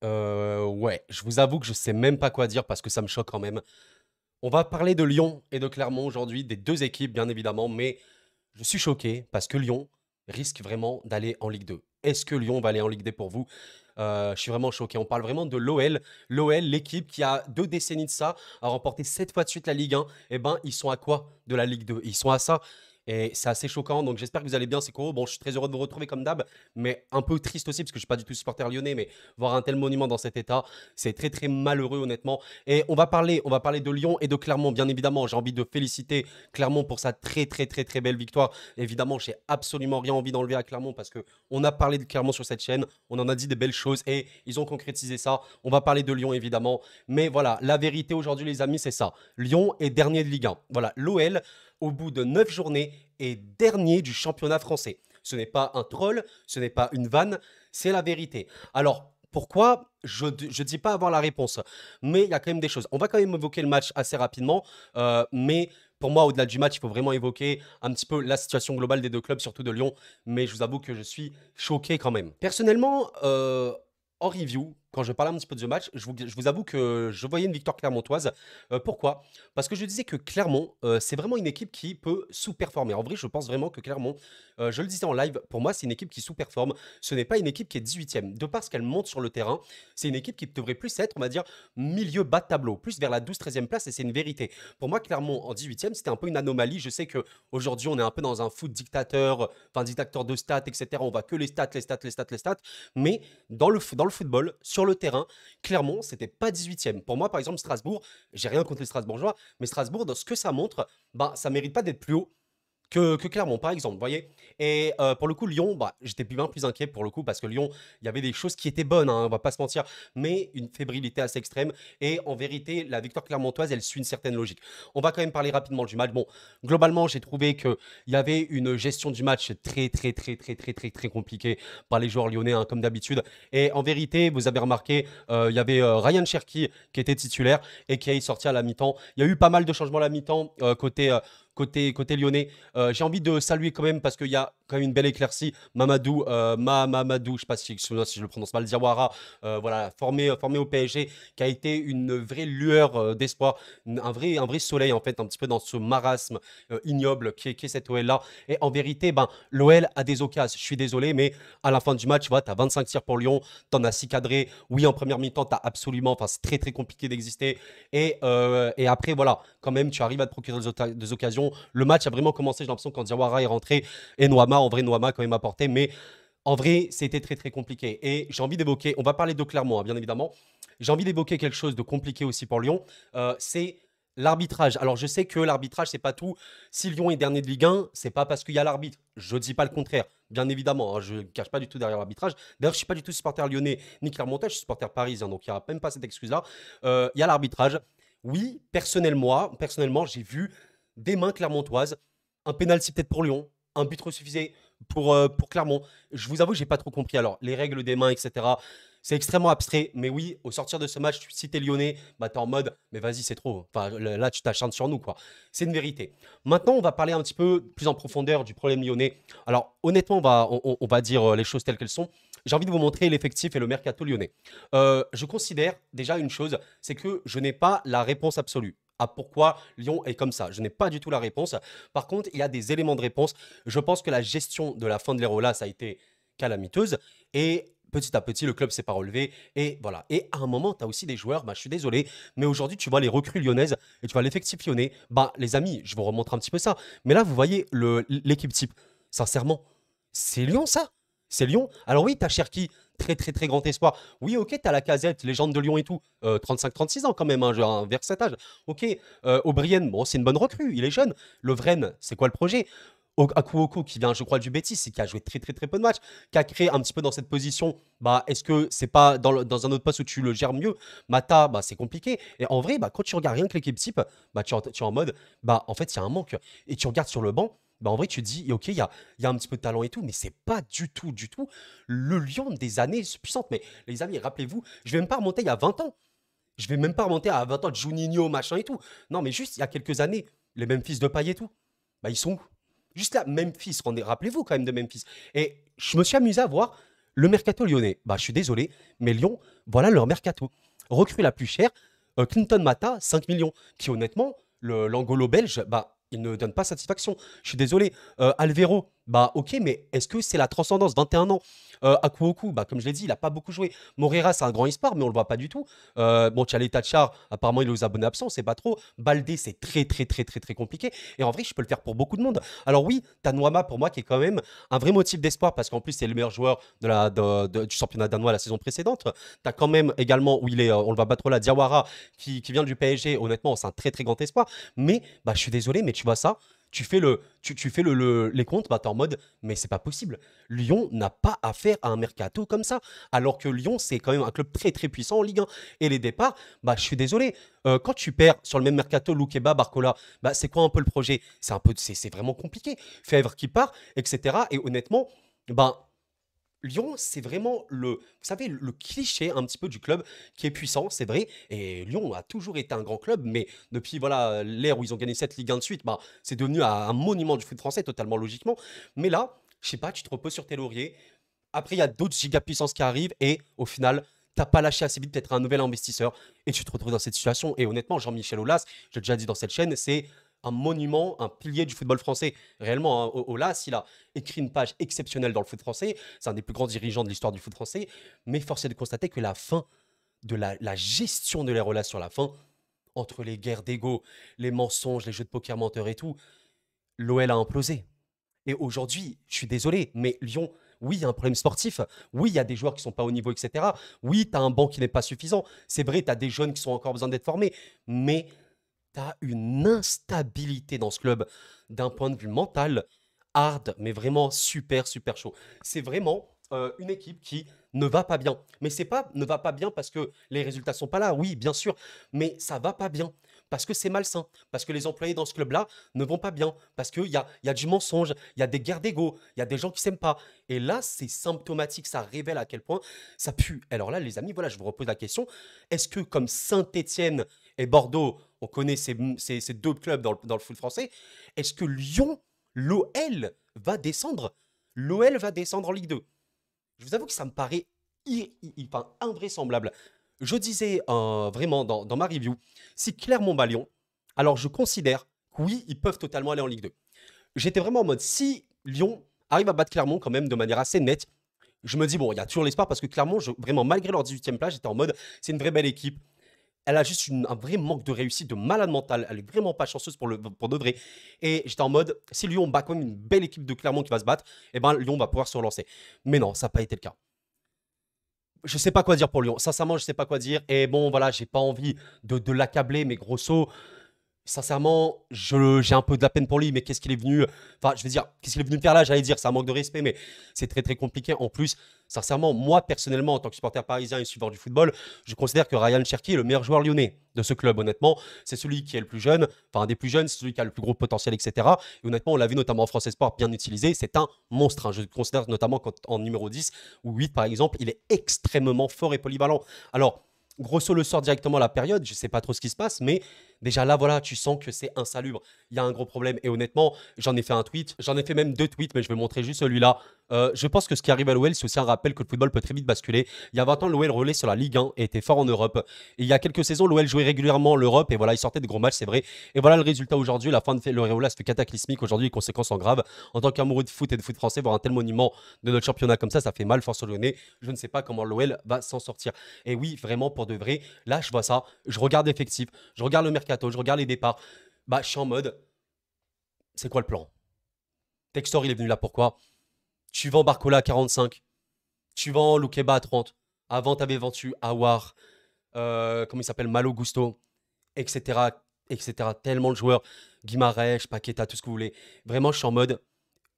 Ouais, je vous avoue que je sais même pas quoi dire parce que ça me choque quand même. On va parler de Lyon et de Clermont aujourd'hui, des 2 équipes bien évidemment, mais je suis choqué parce que Lyon risque vraiment d'aller en Ligue 2. Est-ce que Lyon va aller en Ligue 2 pour vous? Je suis vraiment choqué. On parle vraiment de l'OL. L'OL, l'équipe qui a 2 décennies de ça, a remporté 7 fois de suite la Ligue 1. Eh ben, ils sont à quoi de la Ligue 2? Ils sont à ça et c'est assez choquant. Donc j'espère que vous allez bien, c'est cool. Bon, je suis très heureux de vous retrouver comme d'hab, mais un peu triste aussi parce que je suis pas du tout supporter lyonnais, mais voir un tel monument dans cet état, c'est très très malheureux honnêtement. Et on va parler de Lyon et de Clermont, bien évidemment. J'ai envie de féliciter Clermont pour sa très très très très belle victoire. Évidemment, j'ai absolument rien envie d'enlever à Clermont parce que on a parlé de Clermont sur cette chaîne, on en a dit des belles choses et ils ont concrétisé ça. On va parler de Lyon évidemment, mais voilà, la vérité aujourd'hui les amis, c'est ça. Lyon est dernier de Ligue 1. Voilà, l'OL au bout de 9 journées est dernier du championnat français. Ce n'est pas un troll, ce n'est pas une vanne, c'est la vérité. Alors, pourquoi? Je ne dis pas avoir la réponse, mais il y a quand même des choses. On va quand même évoquer le match assez rapidement, mais pour moi, au-delà du match, il faut vraiment évoquer un petit peu la situation globale des deux clubs, surtout de Lyon. Mais je vous avoue que je suis choqué quand même. Personnellement, en review, quand je parlais un petit peu de ce match, je vous avoue que je voyais une victoire clermontoise. Pourquoi? Parce que je disais que Clermont, c'est vraiment une équipe qui peut sous-performer. En vrai, je pense vraiment que Clermont, je le disais en live, pour moi, c'est une équipe qui sous-performe. Ce n'est pas une équipe qui est 18e. De par ce qu'elle monte sur le terrain, c'est une équipe qui devrait plus être, on va dire, milieu bas de tableau, plus vers la 12-13e place, et c'est une vérité. Pour moi, Clermont en 18e, c'était un peu une anomalie. Je sais qu'aujourd'hui, on est un peu dans un foot dictateur, enfin dictateur de stats, etc. On va que les stats, les stats, les stats, les stats. Mais dans le football, sur le terrain, Clermont, c'était pas 18e. Pour moi, par exemple, Strasbourg, j'ai rien contre les Strasbourgeois, mais Strasbourg, dans ce que ça montre, bah, ça mérite pas d'être plus haut que Clermont, par exemple, vous voyez. Et pour le coup, Lyon, bah, j'étais bien plus inquiet pour le coup, parce que Lyon, il y avait des choses qui étaient bonnes, hein, on va pas se mentir, mais une fébrilité assez extrême. Et en vérité, la victoire clermontoise, elle suit une certaine logique. On va quand même parler rapidement du match. Bon, globalement, j'ai trouvé qu'il y avait une gestion du match très, très, très, très, très, très, très compliquée par les joueurs lyonnais, hein, comme d'habitude. Et en vérité, vous avez remarqué, il y avait Ryan Cherki qui était titulaire et qui est sorti à la mi-temps. Il y a eu pas mal de changements à la mi-temps côté lyonnais. J'ai envie de saluer quand même parce qu'il y a quand même une belle éclaircie. Mamadou, Mamadou, je ne sais pas si je le prononce mal, Diawara, voilà, formé au PSG, qui a été une vraie lueur d'espoir, un vrai soleil en fait, un petit peu dans ce marasme ignoble qui est cette OL-là. Et en vérité, ben, l'OL a des occasions. Je suis désolé, mais à la fin du match, tu vois, tu as 25 tirs pour Lyon, tu en as 6 cadrés. Oui, en première mi-temps, tu as absolument, enfin, c'est très très compliqué d'exister. Et après, voilà, quand même, tu arrives à te procurer des occasions. Le match a vraiment commencé, j'ai l'impression, quand Diawara est rentré et Noama, en vrai, Noama a quand même apporté, mais en vrai, c'était très très compliqué. Et j'ai envie d'évoquer, on va parler de Clermont, hein, bien évidemment. J'ai envie d'évoquer quelque chose de compliqué aussi pour Lyon. C'est l'arbitrage. Alors je sais que l'arbitrage, c'est pas tout. Si Lyon est dernier de Ligue 1, c'est pas parce qu'il y a l'arbitre. Je dis pas le contraire, bien évidemment, hein, je ne cache pas du tout derrière l'arbitrage. D'ailleurs, je suis pas du tout supporter lyonnais ni clermontois, je suis supporter parisien, donc il n'y a même pas cette excuse-là. Il y a l'arbitrage. Oui, personnellement, j'ai vu des mains clermontoises, un pénalty peut-être pour Lyon, un but resuffisé pour Clermont. Je vous avoue que j'ai pas trop compris. Alors, les règles des mains, etc., c'est extrêmement abstrait. Mais oui, au sortir de ce match, si t'es lyonnais, bah, t'es en mode, mais vas-y, c'est trop. Enfin, là, tu t'acharnes sur nous, quoi. C'est une vérité. Maintenant, on va parler un petit peu plus en profondeur du problème lyonnais. Alors, honnêtement, on va dire les choses telles qu'elles sont. J'ai envie de vous montrer l'effectif et le mercato lyonnais. Je considère déjà une chose, c'est que je n'ai pas la réponse absolue à pourquoi Lyon est comme ça. Je n'ai pas du tout la réponse. Par contre, il y a des éléments de réponse. Je pense que la gestion de la fin de l'Hérola, ça a été calamiteuse. Et petit à petit, le club s'est pas relevé. Et voilà. Et à un moment, tu as aussi des joueurs, bah, je suis désolé, mais aujourd'hui, tu vois les recrues lyonnaises et tu vois l'effectif lyonnais. Bah, les amis, je vous remontre un petit peu ça. Mais là, vous voyez l'équipe type. Sincèrement, c'est Lyon, ça. C'est Lyon. Alors oui, t'as Cherki, très très très grand espoir. Oui, ok, t'as la Casette, légende de Lyon et tout. 35-36 ans quand même, hein, genre, vers cet âge. Ok, O'Brien, bon, c'est une bonne recrue, il est jeune. Lovren, c'est quoi le projet? Akuoko qui vient, je crois, du Betis, et qui a joué très très très peu de matchs, qui a créé un petit peu dans cette position. Bah, est-ce que c'est pas dans un autre poste où tu le gères mieux? Mata, bah, c'est compliqué. Et en vrai, bah, quand tu regardes rien que l'équipe type, bah, tu es en mode, bah, en fait, il y a un manque. Et tu regardes sur le banc, bah, en vrai, tu te dis, ok, il y a un petit peu de talent et tout, mais c'est pas du tout le Lyon des années puissantes. Mais les amis, rappelez-vous, je vais même pas remonter il y a 20 ans. Je vais même pas remonter à 20 ans de Juninho, machin et tout. Non, mais juste il y a quelques années, les mêmes fils de paille et tout, bah, ils sont où? Juste là, Memphis, rappelez-vous quand même de Memphis. Et je me suis amusé à voir. Le mercato lyonnais, bah, je suis désolé, mais Lyon, voilà leur mercato. Recrue la plus chère, Clinton Mata, 5 millions, qui honnêtement, l'Angolo belge, bah, il ne donne pas satisfaction. Je suis désolé. Alvero, bah ok, mais est-ce que c'est la transcendance 21 ans. Akuoku, bah, comme je l'ai dit, il n'a pas beaucoup joué. Morera, c'est un grand espoir, mais on le voit pas du tout. Bon, Tchalé Tachar, apparemment, il est aux abonnés absents, c'est pas trop. Baldé, c'est très, très, très, très, très compliqué. Et en vrai, je peux le faire pour beaucoup de monde. Alors oui, t'as Noama, pour moi, qui est quand même un vrai motif d'espoir, parce qu'en plus, c'est le meilleur joueur du championnat danois la saison précédente. T'as quand même également, où il est, on le voit pas trop là, Diawara, qui vient du PSG. Honnêtement, c'est un très, très grand espoir. Mais, bah, je suis désolé, mais tu vois ça, tu fais les comptes, bah, t'es en mode, mais c'est pas possible. Lyon n'a pas affaire à un mercato comme ça. Alors que Lyon, c'est quand même un club très très puissant en Ligue 1. Et les départs, bah, je suis désolé. Quand tu perds sur le même mercato, Loukeba, Barcola, bah, c'est quoi un peu le projet? C'est vraiment compliqué. Fèvre qui part, etc. Et honnêtement, bah, Lyon, c'est vraiment vous savez, le cliché un petit peu du club qui est puissant, c'est vrai. Et Lyon a toujours été un grand club, mais depuis voilà l'ère où ils ont gagné 7 Ligue 1 de suite, bah, c'est devenu un monument du foot français, totalement logiquement. Mais là, je sais pas, tu te reposes sur tes lauriers. Après, il y a d'autres giga-puissances qui arrivent et au final, t'as pas lâché assez vite d'être un nouvel investisseur et tu te retrouves dans cette situation. Et honnêtement, Jean-Michel Aulas, j'ai déjà dit dans cette chaîne, c'est un monument, un pilier du football français. Réellement, hein, Aulas, il a écrit une page exceptionnelle dans le foot français. C'est un des plus grands dirigeants de l'histoire du foot français. Mais force est de constater que la fin de la gestion de les relations, la fin entre les guerres d'ego, les mensonges, les jeux de poker menteurs et tout, l'OL a implosé. Et aujourd'hui, je suis désolé, mais Lyon, oui, il y a un problème sportif. Oui, il y a des joueurs qui sont pas au niveau, etc. Oui, tu as un banc qui n'est pas suffisant. C'est vrai, tu as des jeunes qui sont encore besoin d'être formés. Mais tu as une instabilité dans ce club d'un point de vue mental, hard, mais vraiment super, super chaud. C'est vraiment une équipe qui ne va pas bien. Mais c'est pas ne va pas bien parce que les résultats sont pas là. Oui, bien sûr, mais ça va pas bien parce que c'est malsain, parce que les employés dans ce club-là ne vont pas bien, parce qu'il y a du mensonge, il y a des guerres d'ego, il y a des gens qui s'aiment pas. Et là, c'est symptomatique, ça révèle à quel point ça pue. Alors là, les amis, voilà, je vous repose la question. Est-ce que comme Saint-Étienne et Bordeaux, on connaît ces deux clubs dans le foot français, est-ce que Lyon, l'OL, va descendre? L'OL va descendre en Ligue 2. Je vous avoue que ça me paraît enfin, invraisemblable. Je disais vraiment dans ma review, si Clermont bat Lyon, alors je considère que oui, ils peuvent totalement aller en Ligue 2. J'étais vraiment en mode, si Lyon arrive à battre Clermont quand même de manière assez nette, je me dis, bon, il y a toujours l'espoir parce que Clermont, vraiment, malgré leur 18e place, j'étais en mode, c'est une vraie belle équipe. Elle a juste un vrai manque de réussite, de malade mental. Elle est vraiment pas chanceuse pour de vrai. Et j'étais en mode, si Lyon bat quand même une belle équipe de Clermont qui va se battre, eh ben Lyon va pouvoir se relancer. Mais non, ça n'a pas été le cas. Je sais pas quoi dire pour Lyon. Sincèrement, je sais pas quoi dire. Et bon, voilà, j'ai pas envie de l'accabler, mais grosso, sincèrement, j'ai un peu de la peine pour lui, mais qu'est-ce qu'il est venu. Enfin, je veux dire, qu'est-ce qu'il est venu faire là? J'allais dire, c'est un manque de respect, mais c'est très très compliqué. En plus, sincèrement, moi personnellement, en tant que supporter parisien et suiveur du football, je considère que Ryan Cherki est le meilleur joueur lyonnais de ce club, honnêtement. C'est celui qui est le plus jeune, enfin, un des plus jeunes, c'est celui qui a le plus gros potentiel, etc. Et honnêtement, on l'a vu notamment en France Sport, bien utilisé. C'est un monstre, hein. Je le considère notamment en numéro 10 ou 8, par exemple, il est extrêmement fort et polyvalent. Alors, Grosso le sort directement à la période, je sais pas trop ce qui se passe, mais déjà là, voilà, tu sens que c'est insalubre. Il y a un gros problème. Et honnêtement, j'en ai fait un tweet, j'en ai fait même deux tweets, mais je vais montrer juste celui-là. Je pense que ce qui arrive à l'OL, c'est aussi un rappel que le football peut très vite basculer. Il y a 20 ans, l'OL roulait sur la Ligue 1 et était fort en Europe. Et il y a quelques saisons, l'OL jouait régulièrement l'Europe et voilà, il sortait de gros matchs, c'est vrai. Et voilà le résultat aujourd'hui. La fin de l'Oréola se fait cataclysmique aujourd'hui, les conséquences sont graves. En tant qu'amoureux de foot et de foot français, voir un tel monument de notre championnat comme ça fait mal, force au Lyonnais. Je ne sais pas comment l'OL va s'en sortir. Et oui, vraiment, pour de vrai, là, je vois ça, je regarde l'effectif, je regarde le mercato, je regarde les départs. Bah, je suis en mode, c'est quoi le plan? Textor, il est venu là pourquoi? Tu vends Barcola à 45, tu vends Loukeba à 30. Avant, tu avais vendu Awar, comment il s'appelle, Malo Gusto, etc. etc. Tellement de joueurs, Guimarães, Paqueta, tout ce que vous voulez. Vraiment, je suis en mode,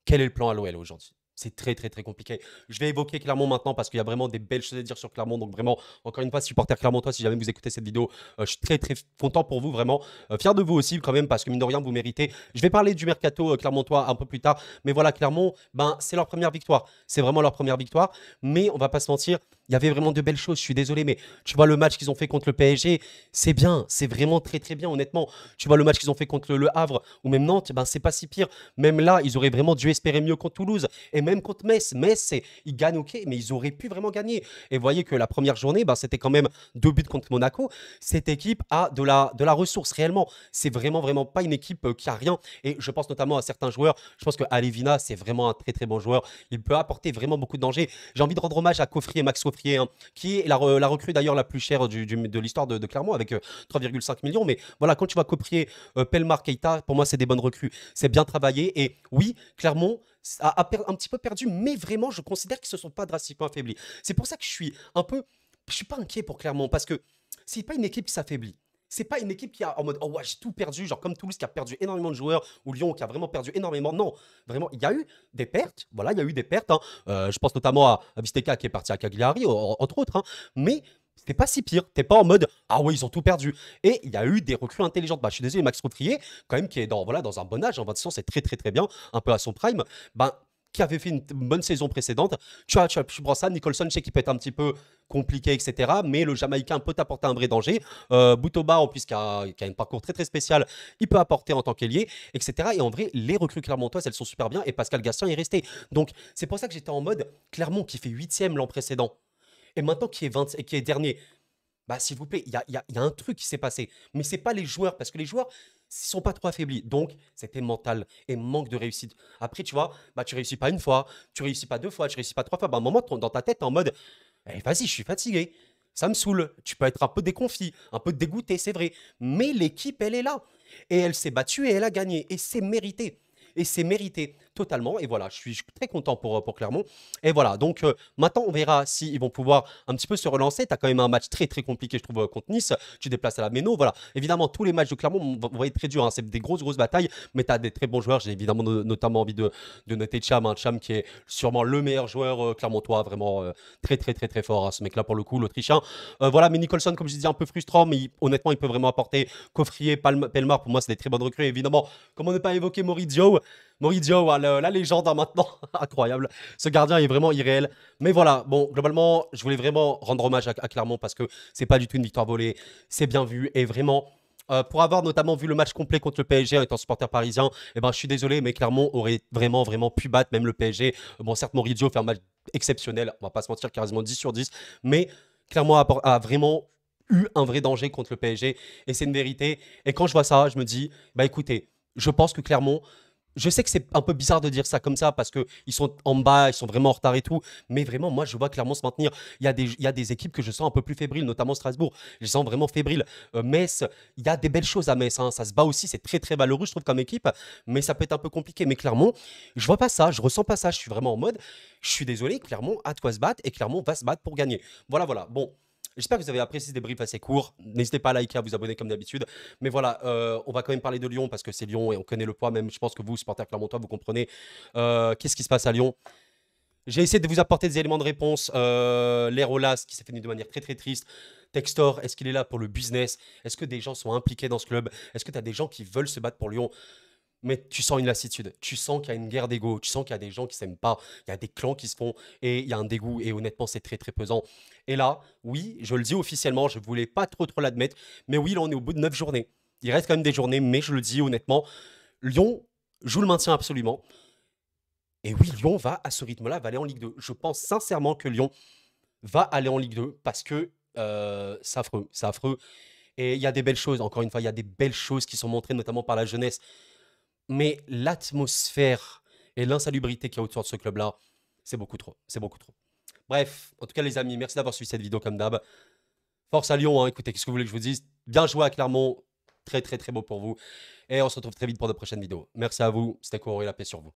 quel est le plan à l'OL aujourd'hui? C'est très très très compliqué. Je vais évoquer Clermont maintenant parce qu'il y a vraiment des belles choses à dire sur Clermont. Donc vraiment, encore une fois, supporter Clermontois, si jamais vous écoutez cette vidéo, je suis très très content pour vous, vraiment. Fier de vous aussi quand même parce que mine de rien, vous méritez. Je vais parler du mercato Clermontois un peu plus tard. Mais voilà, Clermont, ben, c'est leur première victoire. C'est vraiment leur première victoire. Mais on va pas se mentir, il y avait vraiment de belles choses. Je suis désolé, mais tu vois le match qu'ils ont fait contre le PSG, c'est bien, c'est vraiment très très bien, honnêtement. Tu vois le match qu'ils ont fait contre le Havre ou même Nantes, ben c'est pas si pire. Même là, ils auraient vraiment dû espérer mieux contre Toulouse et même contre Metz. Metz, ils gagnent, ok, mais ils auraient pu vraiment gagner. Et vous voyez que la première journée, ben, c'était quand même 2 buts contre Monaco. Cette équipe a de la ressource réellement. C'est vraiment vraiment pas une équipe qui a rien. Et je pense notamment à certains joueurs. Je pense que Alevina, c'est vraiment un très très bon joueur. Il peut apporter vraiment beaucoup de danger. J'ai envie de rendre hommage à Coffrier, Max Coffrier, hein, qui est la recrue d'ailleurs la plus chère de l'histoire de Clermont avec 3,5 millions. Mais voilà, quand tu vois Coffrier, Pelmar, Keita, pour moi, c'est des bonnes recrues. C'est bien travaillé. Et oui, Clermont un petit peu perdu, mais vraiment, je considère qu'ils ne se sont pas drastiquement affaiblis. C'est pour ça que je suis un peu. Je suis pas inquiet pour Clermont parce que c'est pas une équipe qui s'affaiblit. C'est pas une équipe qui a en mode oh ouais, j'ai tout perdu, genre comme Toulouse qui a perdu énormément de joueurs ou Lyon qui a vraiment perdu énormément. Non, vraiment, il y a eu des pertes. Voilà, il y a eu des pertes, hein. Je pense notamment à Visteka qui est parti à Cagliari, entre autres, hein. Mais c'était pas si pire. T'es pas en mode ah ouais, ils ont tout perdu. Et il y a eu des recrues intelligentes. Bah, je suis désolé, Max Routrier, quand même, qui est voilà, dans un bon âge, en 20 ans, c'est très très très bien, un peu à son prime. Ben, qui avait fait une bonne saison précédente. Tu prends ça, Nicholson, je sais qu'il peut être un petit peu compliqué, etc. Mais le Jamaïcain peut apporter un vrai danger. Boutoba, en plus, qui a un parcours très très spécial, il peut apporter en tant qu'ailier, etc. Et en vrai, les recrues clermontoises, elles sont super bien. Et Pascal Gastien est resté. Donc, c'est pour ça que j'étais en mode Clermont qui fait 8e l'an précédent. Et maintenant qui est 20, et qui est dernier. Bah, s'il vous plaît, il y a un truc qui s'est passé. Mais c'est pas les joueurs, parce que les joueurs, ils sont pas trop affaiblis. Donc, c'était mental et manque de réussite. Après, tu vois, bah, tu réussis pas une fois, tu réussis pas deux fois, tu réussis pas trois fois. Bah, à un moment, dans ta tête, t'es en mode, eh, vas-y, je suis fatigué. Ça me saoule. Tu peux être un peu déconfit, un peu dégoûté, c'est vrai. Mais l'équipe, elle est là. Et elle s'est battue et elle a gagné. Et c'est mérité. Et c'est mérité totalement. Et voilà, je suis très content pour Clermont. Et voilà, donc maintenant, on verra s'ils vont pouvoir un petit peu se relancer. Tu as quand même un match très très compliqué, je trouve, contre Nice. Tu déplaces à la Méno. Voilà, évidemment, tous les matchs de Clermont vont être très durs, hein. C'est des grosses grosses batailles, mais tu as des très bons joueurs. J'ai évidemment notamment envie de noter Cham, hein. Cham qui est sûrement le meilleur joueur clermontois, vraiment très très très très fort, hein, ce mec-là pour le coup, l'Autrichien. Voilà, mais Nicholson, comme je disais, un peu frustrant, mais honnêtement, il peut vraiment apporter. Coffrier, Pelmar, pour moi, c'est des très bonnes recrues. Évidemment, comment ne pas évoquer Maurizio. Maurizio, ah, la légende, hein, maintenant. Incroyable. Ce gardien est vraiment irréel. Mais voilà, bon, globalement, je voulais vraiment rendre hommage à Clermont parce que c'est pas du tout une victoire volée. C'est bien vu. Et vraiment, pour avoir notamment vu le match complet contre le PSG en étant supporter parisien, eh ben, je suis désolé, mais Clermont aurait vraiment, vraiment pu battre même le PSG. Bon, certes, Maurizio fait un match exceptionnel. On va pas se mentir, quasiment 10 sur 10. Mais Clermont a vraiment eu un vrai danger contre le PSG. Et c'est une vérité. Et quand je vois ça, je me dis, bah écoutez, je pense que Clermont, je sais que c'est un peu bizarre de dire ça comme ça parce qu'ils sont en bas, ils sont vraiment en retard et tout. Mais vraiment, moi, je vois Clermont se maintenir. Il y a des équipes que je sens un peu plus fébriles, notamment Strasbourg. Je les sens vraiment fébriles. Metz, il y a des belles choses à Metz, hein. Ça se bat aussi, c'est très très valeureux, je trouve, comme équipe. Mais ça peut être un peu compliqué. Mais Clermont, je vois pas ça, je ressens pas ça. Je suis vraiment en mode, je suis désolé, Clermont a de quoi se battre et Clermont va se battre pour gagner. Voilà, voilà. Bon. J'espère que vous avez apprécié ce débrief assez court. N'hésitez pas à liker, à vous abonner comme d'habitude. Mais voilà, on va quand même parler de Lyon parce que c'est Lyon et on connaît le poids. Même, je pense que vous, supporters clermontois, vous comprenez qu'est-ce qui se passe à Lyon. J'ai essayé de vous apporter des éléments de réponse. L'Aérolas qui s'est fini de manière très très triste. Textor, est-ce qu'il est là pour le business? Est-ce que des gens sont impliqués dans ce club? Est-ce que tu as des gens qui veulent se battre pour Lyon? Mais tu sens une lassitude, tu sens qu'il y a une guerre d'ego, tu sens qu'il y a des gens qui s'aiment pas, il y a des clans qui se font et il y a un dégoût et honnêtement c'est très très pesant. Et là, oui, je le dis officiellement, je voulais pas trop l'admettre, mais oui, là on est au bout de 9 journées. Il reste quand même des journées, mais je le dis honnêtement, Lyon joue le maintien absolument. Et oui, Lyon va à ce rythme-là, va aller en Ligue 2. Je pense sincèrement que Lyon va aller en Ligue 2 parce que c'est affreux, c'est affreux. Et il y a des belles choses, encore une fois, il y a des belles choses qui sont montrées notamment par la jeunesse. Mais l'atmosphère et l'insalubrité qu'il y a autour de ce club-là, c'est beaucoup trop. C'est beaucoup trop. Bref, en tout cas, les amis, merci d'avoir suivi cette vidéo comme d'hab. Force à Lyon, hein. Écoutez, qu'est-ce que vous voulez que je vous dise? Bien joué à Clermont. Très, très, très beau pour vous. Et on se retrouve très vite pour de prochaines vidéos. Merci à vous. C'était Koro et la paix sur vous.